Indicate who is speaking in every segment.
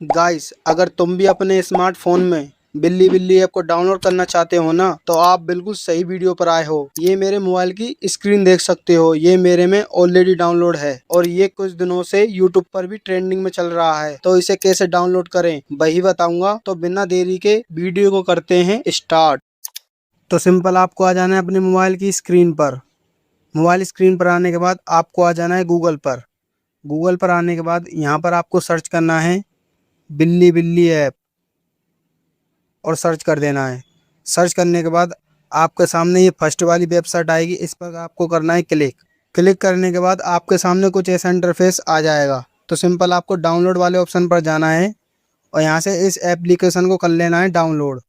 Speaker 1: Guys, अगर तुम भी अपने स्मार्टफोन में बिल्ली बिल्ली ऐप को डाउनलोड करना चाहते हो ना, तो आप बिल्कुल सही वीडियो पर आए हो। ये मेरे मोबाइल की स्क्रीन देख सकते हो, ये मेरे में ऑलरेडी डाउनलोड है और ये कुछ दिनों से यूट्यूब पर भी ट्रेंडिंग में चल रहा है। तो इसे कैसे डाउनलोड करें वही बताऊंगा। तो बिना देरी के वीडियो को करते हैं स्टार्ट। तो सिंपल आपको आ जाना है अपने मोबाइल की स्क्रीन पर। मोबाइल स्क्रीन पर आने के बाद आपको आ जाना है गूगल पर। गूगल पर आने के बाद यहाँ पर आपको सर्च करना है बिल्ली बिल्ली ऐप और सर्च कर देना है। सर्च करने के बाद आपके सामने ये फर्स्ट वाली वेबसाइट आएगी, इस पर आपको करना है क्लिक। क्लिक करने के बाद आपके सामने कुछ ऐसा इंटरफेस आ जाएगा। तो सिंपल आपको डाउनलोड वाले ऑप्शन पर जाना है और यहाँ से इस एप्लीकेशन को कर लेना है डाउनलोड।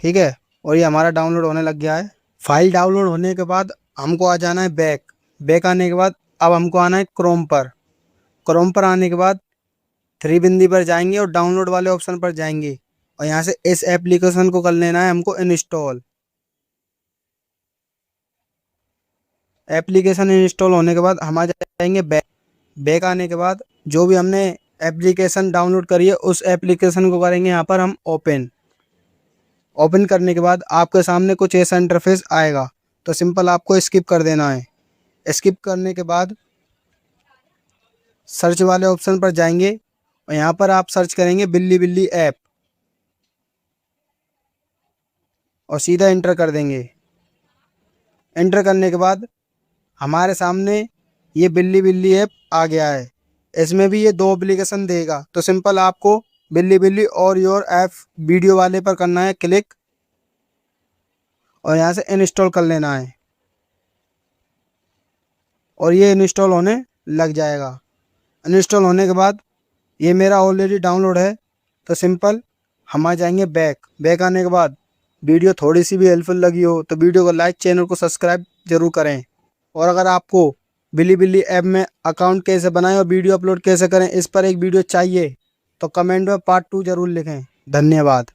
Speaker 1: ठीक है, और ये हमारा डाउनलोड होने लग गया है। फाइल डाउनलोड होने के बाद हमको आ जाना है बैक। बैक आने के बाद अब हमको आना है क्रोम पर। क्रोम पर आने के बाद थ्री बिंदी पर जाएंगे और डाउनलोड वाले ऑप्शन पर जाएंगे और यहाँ से इस एप्लीकेशन को कर लेना है हमको इंस्टॉल। एप्लीकेशन इंस्टॉल होने के बाद हम आ जाएंगे बैक। बैक आने के बाद जो भी हमने एप्लीकेशन डाउनलोड करी है उस एप्लीकेशन को करेंगे यहाँ पर हम ओपन। ओपन करने के बाद आपके सामने कुछ ऐसा इंटरफेस आएगा। तो सिंपल आपको स्किप कर देना है। स्किप करने के बाद सर्च वाले ऑप्शन पर जाएंगे और यहाँ पर आप सर्च करेंगे बिल्ली बिल्ली ऐप और सीधा एंटर कर देंगे। एंटर करने के बाद हमारे सामने ये बिल्ली बिल्ली ऐप आ गया है। इसमें भी ये दो एप्लीकेशन देगा। तो सिंपल आपको बिल्ली बिल्ली और योर ऐप वीडियो वाले पर करना है क्लिक और यहाँ से इंस्टॉल कर लेना है और ये इंस्टॉल होने लग जाएगा। इंस्टॉल होने के बाद ये मेरा ऑलरेडी डाउनलोड है। तो सिंपल हम आ जाएंगे बैक। बैक आने के बाद वीडियो थोड़ी सी भी हेल्पफुल लगी हो तो वीडियो को लाइक, चैनल को सब्सक्राइब जरूर करें। और अगर आपको बिल्ली बिल्ली ऐप में अकाउंट कैसे बनाएं और वीडियो अपलोड कैसे करें इस पर एक वीडियो चाहिए तो कमेंट में पार्ट 2 जरूर लिखें। धन्यवाद।